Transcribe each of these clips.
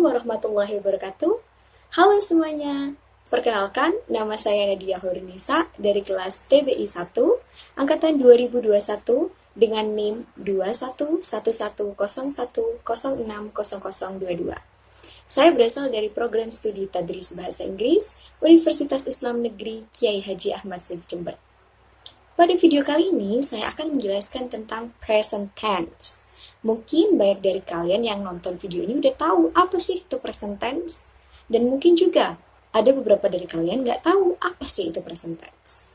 warahmatullahi wabarakatuh. Halo semuanya. Perkenalkan, nama saya Nadia Hurnisa dari kelas TBI 1, angkatan 2021 dengan NIM 211101060022. Saya berasal dari program studi Tadris Bahasa Inggris Universitas Islam Negeri Kiai Haji Ahmad Syeikh Jember. Pada video kali ini, saya akan menjelaskan tentang present tense. Mungkin banyak dari kalian yang nonton video ini udah tahu apa sih itu present tense. Dan mungkin juga ada beberapa dari kalian nggak tahu apa sih itu present tense.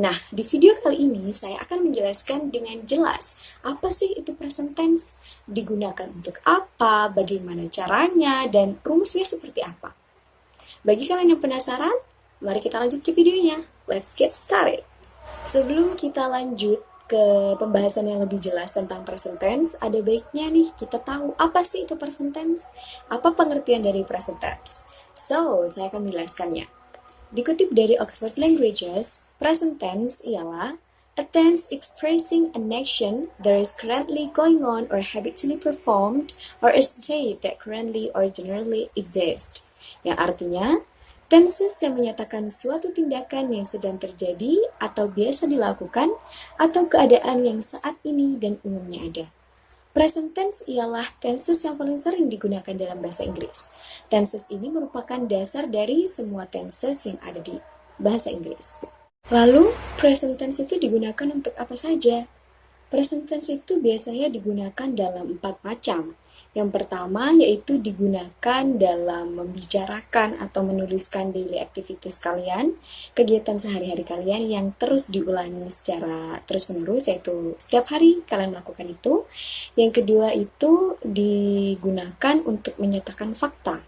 Nah, di video kali ini saya akan menjelaskan dengan jelas apa sih itu present tense, digunakan untuk apa, bagaimana caranya, dan rumusnya seperti apa. Bagi kalian yang penasaran, mari kita lanjut ke videonya. Let's get started. Sebelum kita lanjut ke pembahasan yang lebih jelas tentang present tense, ada baiknya nih kita tahu apa sih itu present tense, apa pengertian dari present tense. So, saya akan menjelaskannya. Dikutip dari Oxford Languages, present tense ialah a tense expressing an action that is currently going on or habitually performed or a state that currently or generally exists. Yang artinya, tenses yang menyatakan suatu tindakan yang sedang terjadi atau biasa dilakukan atau keadaan yang saat ini dan umumnya ada. Present tense ialah tenses yang paling sering digunakan dalam bahasa Inggris. Tenses ini merupakan dasar dari semua tenses yang ada di bahasa Inggris. Lalu, present tense itu digunakan untuk apa saja? Present tense itu biasanya digunakan dalam 4 macam. Yang pertama yaitu digunakan dalam membicarakan atau menuliskan daily activities kalian, kegiatan sehari-hari kalian yang terus diulangi secara terus-menerus, yaitu setiap hari kalian melakukan itu. Yang kedua itu digunakan untuk menyatakan fakta.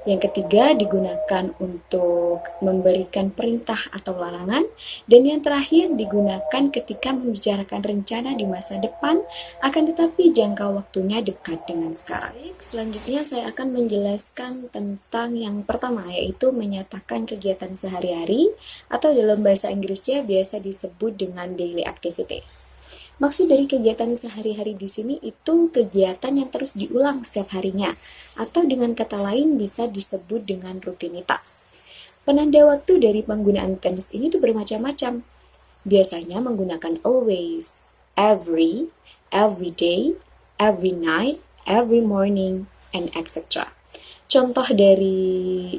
Yang ketiga digunakan untuk memberikan perintah atau larangan. Dan yang terakhir digunakan ketika membicarakan rencana di masa depan, akan tetapi jangka waktunya dekat dengan sekarang. Selanjutnya saya akan menjelaskan tentang yang pertama, yaitu menyatakan kegiatan sehari-hari, atau dalam bahasa Inggrisnya biasa disebut dengan daily activities. Maksud dari kegiatan sehari-hari di sini itu kegiatan yang terus diulang setiap harinya, atau dengan kata lain bisa disebut dengan rutinitas. Penanda waktu dari penggunaan tense ini tuh bermacam-macam. Biasanya menggunakan always, every day, every night, every morning, and etc. Contoh dari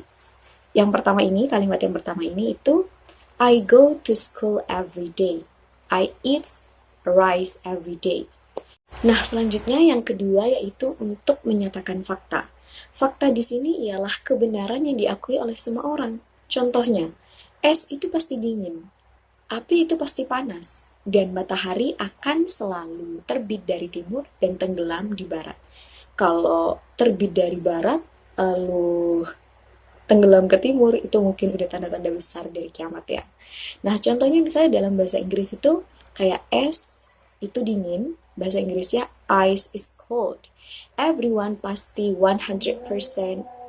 yang pertama ini, kalimat yang pertama ini itu I go to school every day. I eat rice every day. Nah, selanjutnya yang kedua yaitu untuk menyatakan fakta. Fakta di sini ialah kebenaran yang diakui oleh semua orang. Contohnya, es itu pasti dingin, api itu pasti panas, dan matahari akan selalu terbit dari timur dan tenggelam di barat. Kalau terbit dari barat, lalu tenggelam ke timur, itu mungkin udah tanda-tanda besar dari kiamat ya. Nah, contohnya misalnya dalam bahasa Inggris itu kayak es itu dingin, bahasa Inggrisnya ice is cold. Everyone pasti 100%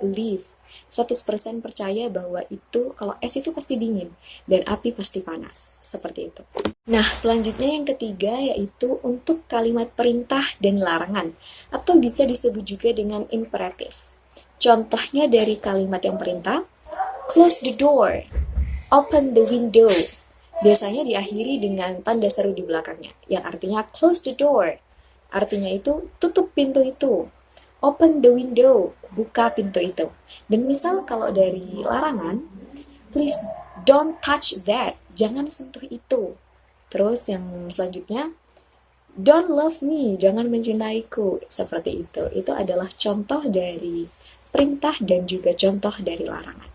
believe, 100% percaya bahwa itu kalau es itu pasti dingin dan api pasti panas, seperti itu. Nah, selanjutnya yang ketiga yaitu untuk kalimat perintah dan larangan, atau bisa disebut juga dengan imperatif. Contohnya dari kalimat yang perintah, close the door, open the window. Biasanya diakhiri dengan tanda seru di belakangnya, yang artinya close the door. Artinya itu tutup pintu itu. Open the window, buka pintu itu. Dan misal kalau dari larangan, please don't touch that, jangan sentuh itu. Terus yang selanjutnya, don't love me, jangan mencintaiku. Seperti itu. Itu adalah contoh dari perintah dan juga contoh dari larangan.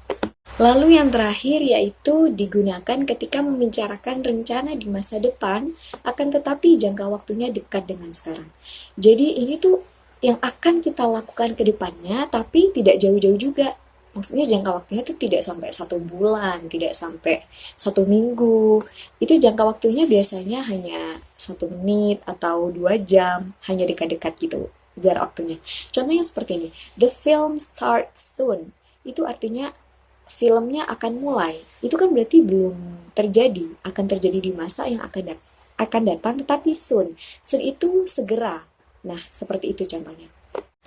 Lalu yang terakhir yaitu digunakan ketika membicarakan rencana di masa depan, akan tetapi jangka waktunya dekat dengan sekarang. Jadi ini tuh yang akan kita lakukan ke depannya, tapi tidak jauh-jauh juga. Maksudnya jangka waktunya tuh tidak sampai 1 bulan, tidak sampai 1 minggu. Itu jangka waktunya biasanya hanya 1 menit atau 2 jam, hanya dekat-dekat gitu jarak waktunya. Contohnya seperti ini, the film starts soon. Itu artinya filmnya akan mulai. Itu kan berarti belum terjadi, akan terjadi di masa yang akan datang, tetapi soon. Soon itu segera. Nah, seperti itu contohnya.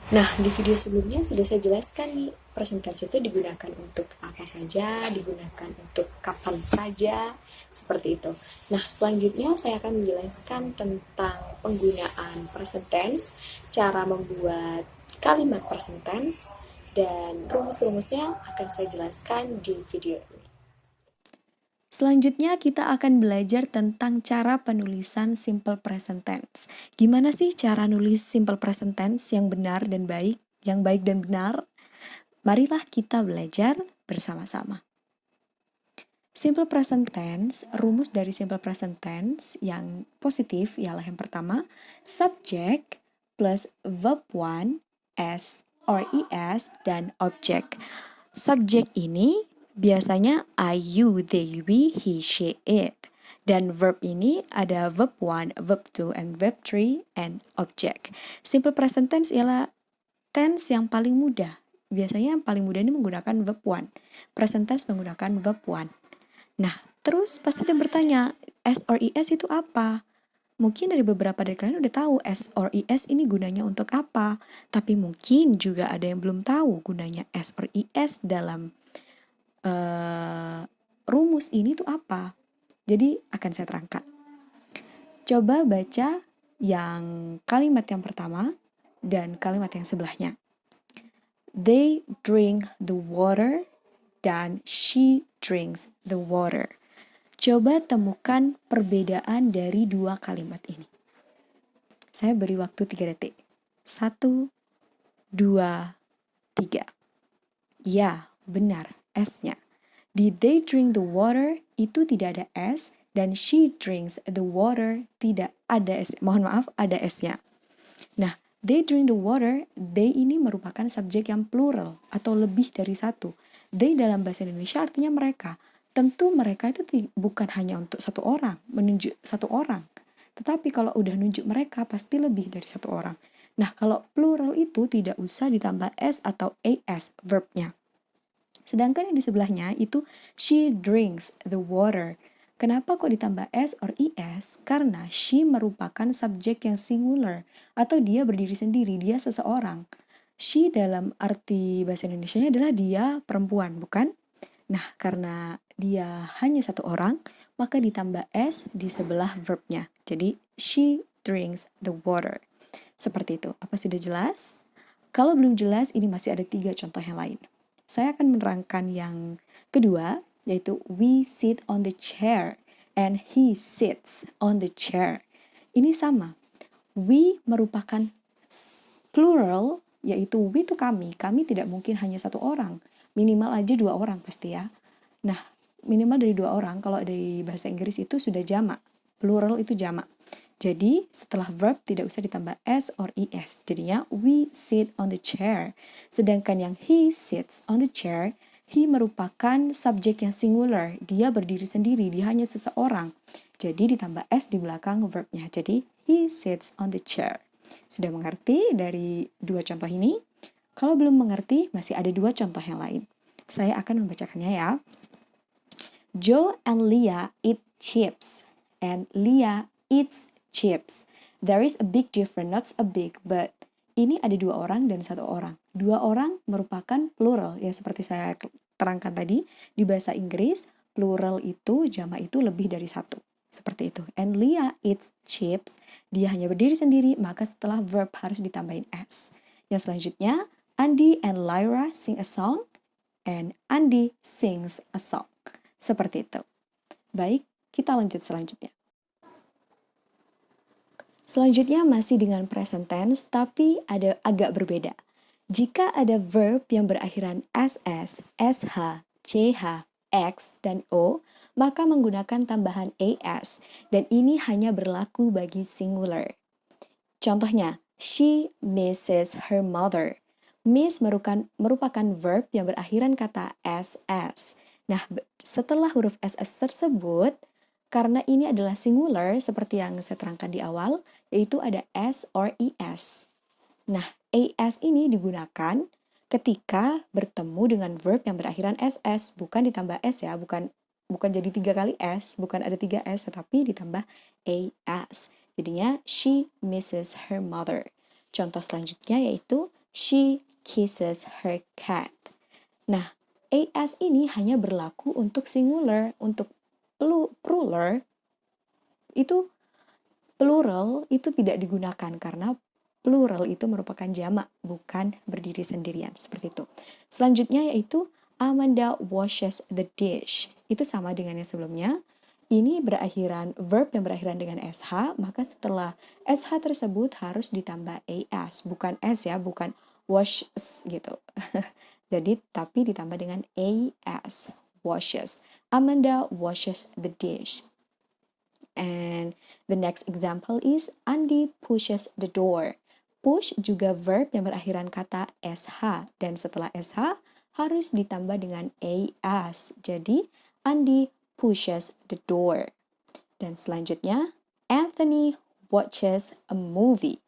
Nah, di video sebelumnya sudah saya jelaskan nih, present tense itu digunakan untuk apa saja, digunakan untuk kapan saja, seperti itu. Nah, selanjutnya saya akan menjelaskan tentang penggunaan present tense, cara membuat kalimat present tense, dan rumus-rumusnya akan saya jelaskan di video ini. Selanjutnya kita akan belajar tentang cara penulisan simple present tense. Gimana sih cara nulis simple present tense yang benar dan baik, yang baik dan benar? Marilah kita belajar bersama-sama. Simple present tense, rumus dari simple present tense yang positif ialah yang pertama, subject plus verb one, s or es, dan object. Subject ini biasanya I, you, they, we, he, she, it. Dan verb ini ada verb 1, verb 2, and verb 3, and object. Simple present tense ialah tense yang paling mudah. Biasanya yang paling mudah ini menggunakan verb 1. Present tense menggunakan verb 1. Nah, terus pasti ada bertanya, S or IS itu apa? Mungkin dari beberapa dari kalian udah tahu S or IS ini gunanya untuk apa. Tapi mungkin juga ada yang belum tahu gunanya S or IS dalam rumus ini tuh apa. Jadi akan saya terangkan. Coba baca yang kalimat yang pertama dan kalimat yang sebelahnya. They drink the water dan she drinks the water. Coba temukan perbedaan dari dua kalimat ini. Saya beri waktu 3 detik. 1, 2, 3. Ya, benar, S-nya. Di they drink the water itu tidak ada S, dan she drinks the water tidak ada S. Mohon maaf, ada S-nya. Nah, they drink the water, they ini merupakan subjek yang plural atau lebih dari satu. They dalam bahasa Indonesia artinya mereka. Tentu mereka itu bukan hanya untuk satu orang, menunjuk satu orang. Tetapi kalau udah nunjuk mereka pasti lebih dari satu orang. Nah, kalau plural itu tidak usah ditambah S atau AS verbnya. Sedangkan yang di sebelahnya itu she drinks the water. Kenapa kok ditambah S or IS? Karena she merupakan subjek yang singular atau dia berdiri sendiri, dia seseorang. She dalam arti bahasa Indonesianya adalah dia perempuan, bukan? Nah, karena dia hanya satu orang, maka ditambah S di sebelah verbnya. Jadi, she drinks the water. Seperti itu. Apa sudah jelas? Kalau belum jelas, ini masih ada 3 contoh yang lain. Saya akan menerangkan yang kedua, yaitu we sit on the chair and he sits on the chair. Ini sama. We merupakan plural, yaitu we itu kami. Kami tidak mungkin hanya satu orang. Minimal aja 2 orang pasti ya. Nah, minimal dari 2 orang, kalau dari bahasa Inggris itu sudah jamak. Plural itu jamak. Jadi, setelah verb tidak usah ditambah S or IS. Jadinya, we sit on the chair. Sedangkan yang he sits on the chair, he merupakan subjek yang singular. Dia berdiri sendiri, dia hanya seseorang. Jadi, ditambah S di belakang verbnya. Jadi, he sits on the chair. Sudah mengerti dari 2 contoh ini? Kalau belum mengerti, masih ada 2 contoh yang lain. Saya akan membacakannya ya. Joe and Leah eat chips, and Leah eats chips. There is a big difference, not a big, but ini ada 2 orang dan 1 orang. 2 orang merupakan plural, ya seperti saya terangkan tadi. Di bahasa Inggris, plural itu, jamak itu lebih dari 1. Seperti itu. And Leah eats chips, dia hanya berdiri sendiri, maka setelah verb harus ditambahin S. Yang selanjutnya, Andy and Lyra sing a song, and Andy sings a song. Seperti itu. Baik, kita lanjut selanjutnya. Selanjutnya masih dengan present tense, tapi ada agak berbeda. Jika ada verb yang berakhiran SS, SH, CH, X, dan O, maka menggunakan tambahan AS, dan ini hanya berlaku bagi singular. Contohnya, she misses her mother. Miss merupakan verb yang berakhiran kata SS. Nah, setelah huruf SS tersebut, karena ini adalah singular, seperti yang saya terangkan di awal, yaitu ada S or IS. Nah, AS ini digunakan ketika bertemu dengan verb yang berakhiran SS, bukan ditambah S ya, bukan jadi 3 kali S, bukan ada 3 S, tetapi ditambah AS. Jadinya, she misses her mother. Contoh selanjutnya yaitu, She kisses her cat. Nah, as ini hanya berlaku untuk singular, untuk plural itu tidak digunakan karena plural itu merupakan jamak, bukan berdiri sendirian, seperti itu. Selanjutnya yaitu Amanda washes the dish. Itu sama dengan yang sebelumnya. Ini verb yang berakhiran dengan SH, maka setelah SH tersebut harus ditambah AS, bukan S ya, bukan washes gitu. Jadi, tapi ditambah dengan AS, washes. Amanda washes the dish. And the next example is Andy pushes the door. Push juga verb yang berakhiran kata SH, dan setelah SH harus ditambah dengan AS. Jadi, Andy pushes the door. Dan selanjutnya, Anthony watches a movie.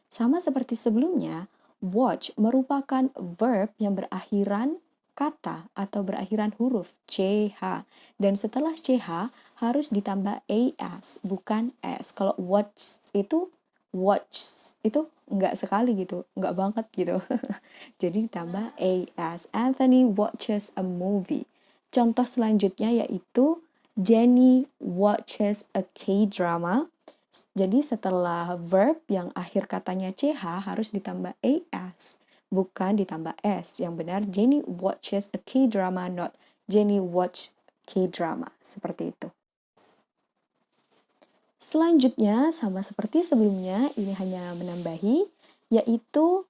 Sama seperti sebelumnya, watch merupakan verb yang berakhiran kata atau berakhiran huruf CH. Dan setelah CH harus ditambah AS, bukan S. Kalau watch itu enggak sekali gitu, enggak banget gitu. Jadi ditambah AS. Anthony watches a movie. Contoh selanjutnya yaitu Jenny watches a K-drama. Jadi setelah verb yang akhir katanya CH harus ditambah AS, bukan ditambah S. Yang benar Jenny watches a K-drama, not Jenny watch K-drama. Seperti itu. Selanjutnya sama seperti sebelumnya, ini hanya menambahi, yaitu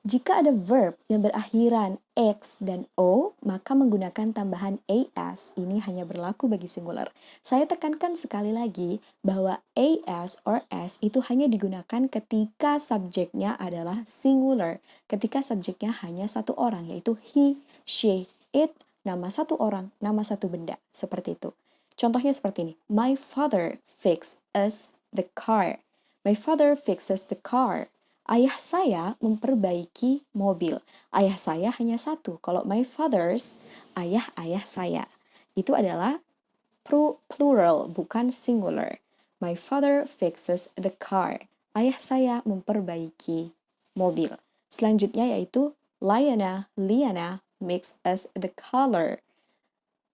jika ada verb yang berakhiran X dan O, maka menggunakan tambahan AS. Ini hanya berlaku bagi singular. Saya tekankan sekali lagi bahwa AS or S itu hanya digunakan ketika subjeknya adalah singular. Ketika subjeknya hanya satu orang, yaitu he, she, it, nama satu orang, nama satu benda. Seperti itu. Contohnya seperti ini. My father fixes the car. My father fixes the car. Ayah saya memperbaiki mobil. Ayah saya hanya satu. Kalau my father's, ayah saya. Itu adalah plural, bukan singular. My father fixes the car. Ayah saya memperbaiki mobil. Selanjutnya yaitu Liana mixes the color.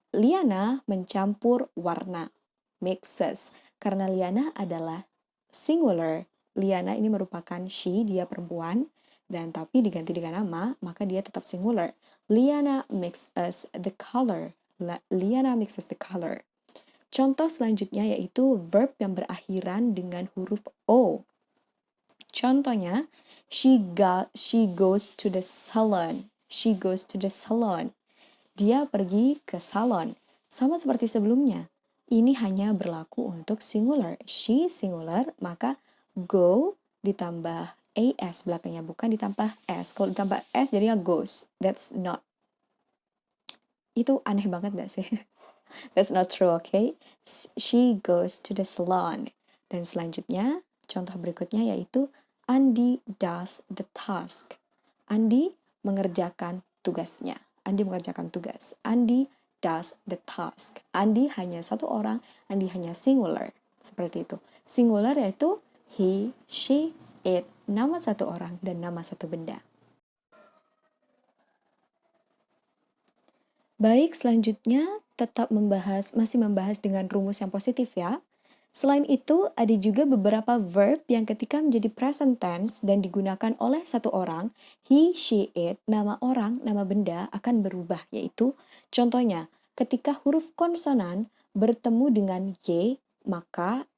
Liana mencampur warna. Mixes. Karena Liana adalah singular, Liana ini merupakan she, dia perempuan, dan tapi diganti dengan nama, maka dia tetap singular. Liana mixes the color. Liana mixes the color. Contoh selanjutnya yaitu verb yang berakhiran dengan huruf O. Contohnya, she goes to the salon. She goes to the salon. Dia pergi ke salon. Sama seperti sebelumnya. Ini hanya berlaku untuk singular. She singular, maka go ditambah AS belakangnya, bukan ditambah S. Kalau ditambah S jadinya goes. That's not. Itu aneh banget gak sih? That's not true, okay? She goes to the salon. Dan selanjutnya, contoh berikutnya yaitu Andy does the task. Andy mengerjakan tugasnya. Andy mengerjakan tugas. Andy does the task. Andy hanya satu orang, Andy hanya singular. Seperti itu. Singular yaitu he, she, it, nama satu orang dan nama satu benda. Baik, selanjutnya masih membahas dengan rumus yang positif ya. Selain itu, ada juga beberapa verb yang ketika menjadi present tense dan digunakan oleh satu orang, he, she, it, nama orang, nama benda akan berubah, yaitu contohnya, ketika huruf konsonan bertemu dengan y, maka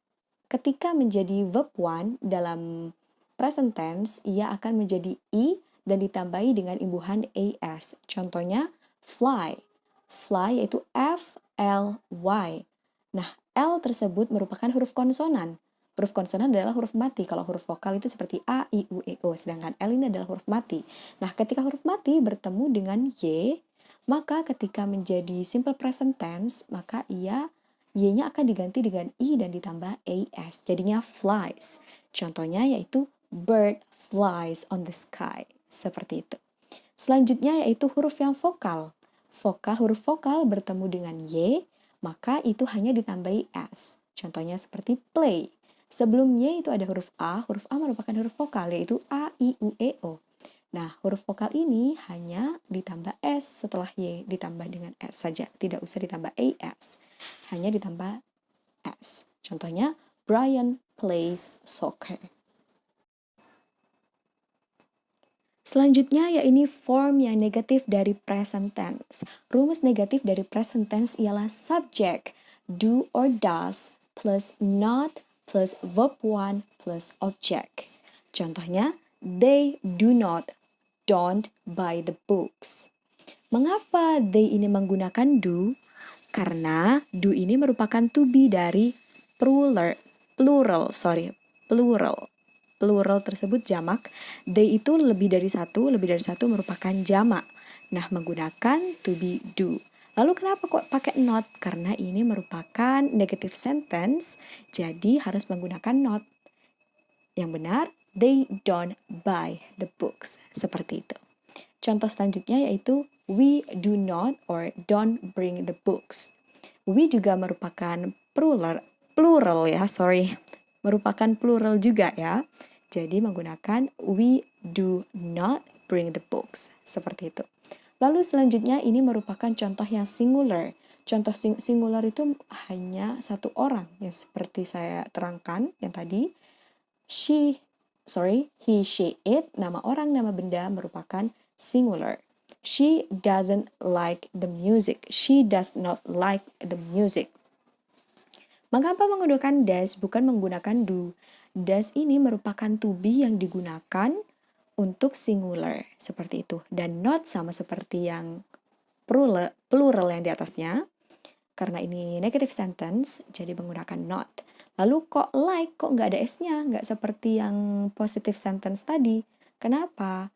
ketika menjadi verb one dalam present tense, ia akan menjadi i dan ditambahi dengan imbuhan as. Contohnya, fly. Fly yaitu F-L-Y. Nah, L tersebut merupakan huruf konsonan. Huruf konsonan adalah huruf mati. Kalau huruf vokal itu seperti A, I, U, E, O. Sedangkan L ini adalah huruf mati. Nah, ketika huruf mati bertemu dengan Y, maka ketika menjadi simple present tense, maka Y-nya akan diganti dengan I dan ditambah AS. Jadinya flies. Contohnya yaitu bird flies on the sky. Seperti itu. Selanjutnya yaitu huruf yang vokal. Huruf vokal bertemu dengan Y, maka itu hanya ditambahi S. Contohnya seperti play. Sebelum Y itu ada huruf A merupakan huruf vokal, yaitu A, I, U, E, O. Nah, huruf vokal ini hanya ditambah S setelah Y, ditambah dengan S saja. Tidak usah ditambah AS, hanya ditambah S. Contohnya, Brian plays soccer. Selanjutnya yaitu form yang negatif dari present tense. Rumus negatif dari present tense ialah subject, do or does, plus not, plus verb 1, plus object. Contohnya, they do not, don't buy the books. Mengapa they ini menggunakan do? Karena do ini merupakan to be dari plural. Plural tersebut jamak. They itu lebih dari satu merupakan jamak. Nah, menggunakan to be do. Lalu kenapa kok pakai not? Karena ini merupakan negative sentence, jadi harus menggunakan not. Yang benar, they don't buy the books. Seperti itu. Contoh selanjutnya yaitu we do not or don't bring the books. We juga merupakan merupakan plural juga ya. Jadi menggunakan we do not bring the books. Seperti itu. Lalu selanjutnya ini merupakan contoh yang singular. Contoh singular itu hanya satu orang, yang seperti saya terangkan yang tadi. He, she, it, nama orang, nama benda merupakan singular. She doesn't like the music. She does not like the music. Mengapa menggunakan does bukan menggunakan do? Does ini merupakan to be yang digunakan untuk singular, seperti itu. Dan not sama seperti yang plural yang di atasnya. Karena ini negative sentence, jadi menggunakan not. Lalu kok like, kok nggak ada S-nya? Nggak seperti yang positive sentence tadi. Kenapa?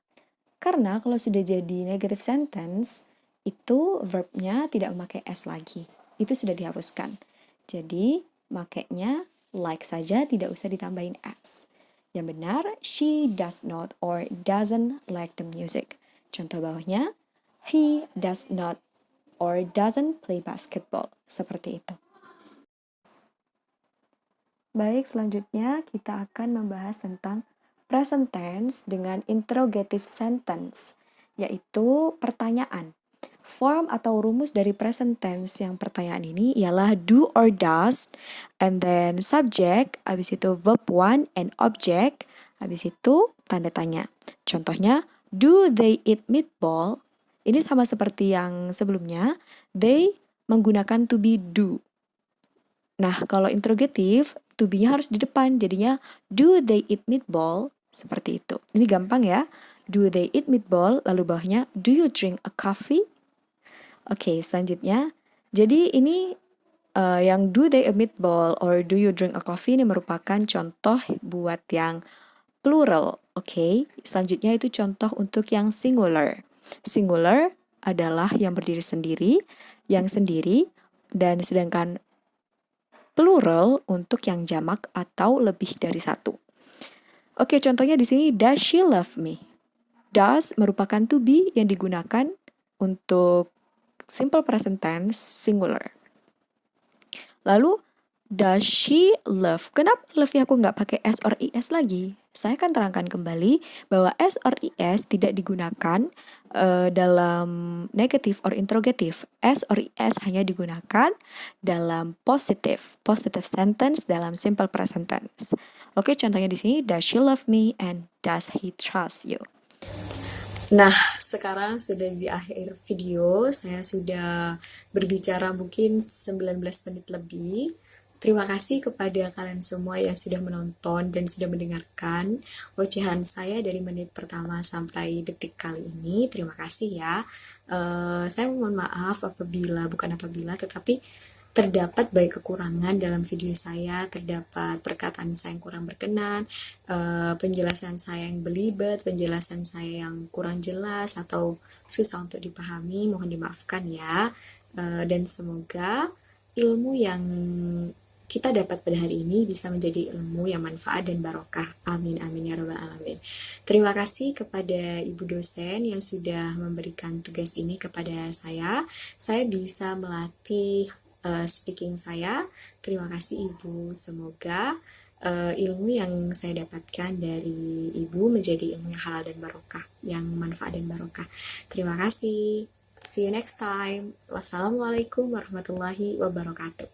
Karena kalau sudah jadi negative sentence, itu verbnya tidak memakai S lagi. Itu sudah dihapuskan. Jadi, makainya like saja, tidak usah ditambahin S. Yang benar, she does not or doesn't like the music. Contoh bawahnya, he does not or doesn't play basketball. Seperti itu. Baik, selanjutnya kita akan membahas tentang present tense dengan interrogative sentence, yaitu pertanyaan. Form atau rumus dari present tense yang pertanyaan ini ialah do or does, and then subject, habis itu verb 1 and object, habis itu tanda tanya. Contohnya, do they eat meatball? Ini sama seperti yang sebelumnya, they menggunakan to be do. Nah, kalau interrogative, to be-nya harus di depan, jadinya do they eat meatball? Seperti itu. Ini gampang ya. Do they eat meatball? Lalu bawahnya, do you drink a coffee? Oke, selanjutnya. Jadi ini yang do they eat meatball or do you drink a coffee ini merupakan contoh buat yang plural. Oke, selanjutnya itu contoh untuk yang singular. Singular adalah yang berdiri sendiri, yang sendiri, dan sedangkan plural untuk yang jamak atau lebih dari satu. Oke, contohnya di sini, does she love me? Does merupakan to be yang digunakan untuk simple present tense singular. Lalu, does she love? Kenapa love-nya aku nggak pakai S or IS lagi? Saya akan terangkan kembali bahwa S or IS tidak digunakan dalam negative or interrogative. S or IS hanya digunakan dalam positive sentence dalam simple present tense. Oke, contohnya di sini, does she love me and does he trust you? Nah, sekarang sudah di akhir video, saya sudah berbicara mungkin 19 menit lebih. Terima kasih kepada kalian semua yang sudah menonton dan sudah mendengarkan ocehan saya dari menit pertama sampai detik kali ini. Terima kasih ya. Saya mohon maaf tetapi terdapat baik kekurangan dalam video saya, terdapat perkataan saya yang kurang berkenan, penjelasan saya yang belibet, penjelasan saya yang kurang jelas atau susah untuk dipahami, mohon dimaafkan ya. Dan semoga ilmu yang kita dapat pada hari ini bisa menjadi ilmu yang manfaat dan barokah. Amin, amin ya rabbal alamin. Terima kasih kepada Ibu dosen yang sudah memberikan tugas ini kepada saya. Saya bisa melatih speaking saya. Terima kasih Ibu. Semoga ilmu yang saya dapatkan dari Ibu menjadi ilmu yang halal dan barokah, yang manfaat dan barokah. Terima kasih. See you next time. Wassalamualaikum warahmatullahi wabarakatuh.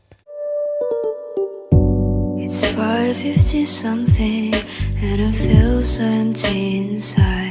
It's 5:50 something and it feels empty inside.